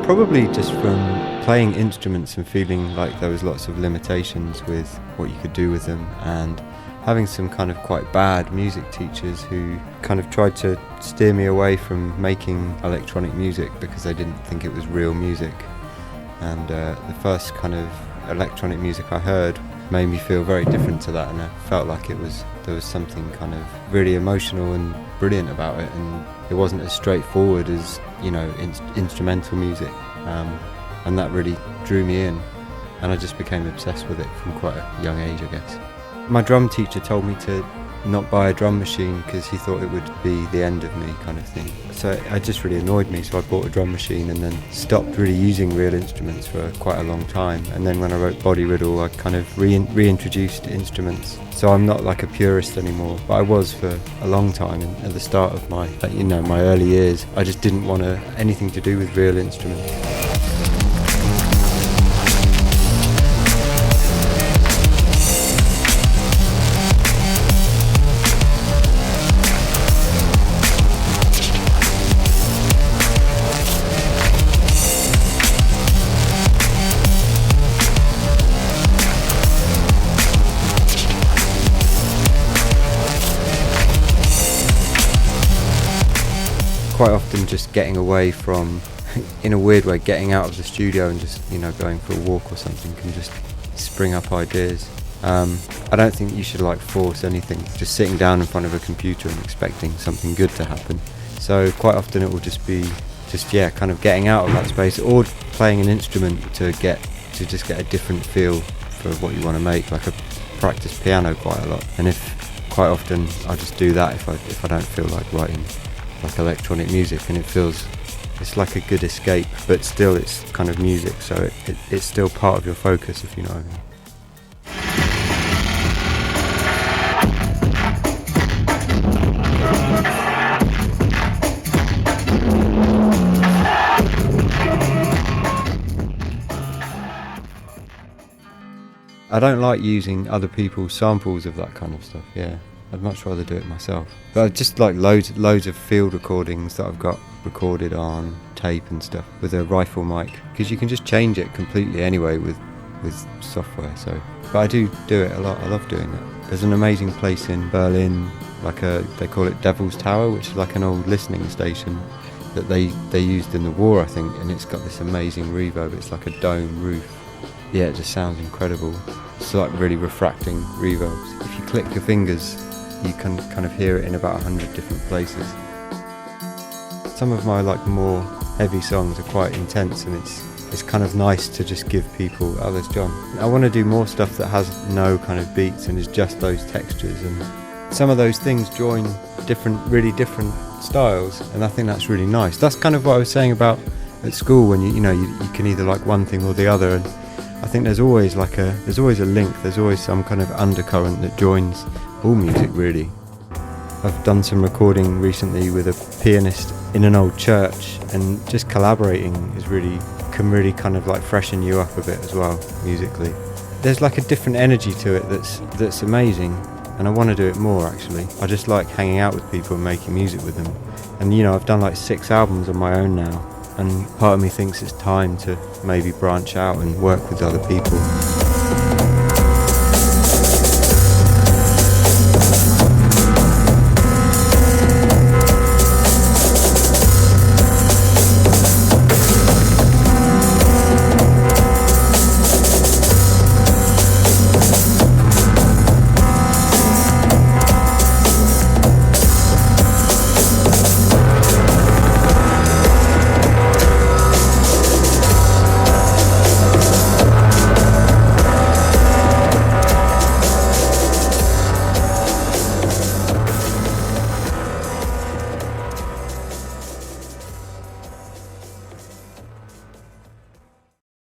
Probably just from playing instruments and feeling like there was lots of limitations with what you could do with them, and having some kind of quite bad music teachers who kind of tried to steer me away from making electronic music because they didn't think it was real music. And the first kind of electronic music I heard made me feel very different to that, and I felt like there was something kind of really emotional and brilliant about it, and it wasn't as straightforward as, you know, instrumental music, and that really drew me in, and I just became obsessed with it from quite a young age, I guess. My drum teacher told me to not buy a drum machine because he thought it would be the end of me, kind of thing. So it just really annoyed me, so I bought a drum machine and then stopped really using real instruments for quite a long time. And then when I wrote Body Riddle, I kind of reintroduced instruments. So I'm not like a purist anymore, but I was for a long time. And at the start of my early years, I just didn't want anything to do with real instruments. Quite often just getting away from, in a weird way, getting out of the studio and just, you know, going for a walk or something can just spring up ideas. I don't think you should like force anything, just sitting down in front of a computer and expecting something good to happen. So quite often it will just be kind of getting out of that space, or playing an instrument to just get a different feel for what you want to make. Like I practice piano quite a lot, and quite often I just do that if I don't feel like writing like electronic music, and it's like a good escape, but still it's kind of music, so it's still part of your focus, if you know what I mean. I don't like using other people's samples of that kind of stuff, yeah. I'd much rather do it myself. But I've just like loads of field recordings that I've got recorded on tape and stuff with a rifle mic, because you can just change it completely anyway with software. So, but I do it a lot. I love doing that. There's an amazing place in Berlin, they call it Devil's Tower, which is like an old listening station that they used in the war, I think, and it's got this amazing reverb. It's like a dome roof. Yeah, it just sounds incredible. It's like really refracting reverbs. If you click your fingers, you can kind of hear it in about 100 different places. Some of my like more heavy songs are quite intense, and it's kind of nice to just give people, oh, there's John. I want to do more stuff that has no kind of beats and is just those textures, and some of those things join really different styles, and I think that's really nice. That's kind of what I was saying about at school, when you can either like one thing or the other, and I think there's always a link, there's always some kind of undercurrent that joins all music, really. I've done some recording recently with a pianist in an old church, and just collaborating can really kind of like freshen you up a bit as well, musically. There's like a different energy to it that's amazing, and I want to do it more, actually. I just like hanging out with people and making music with them. And I've done like 6 albums on my own now, and part of me thinks it's time to maybe branch out and work with other people.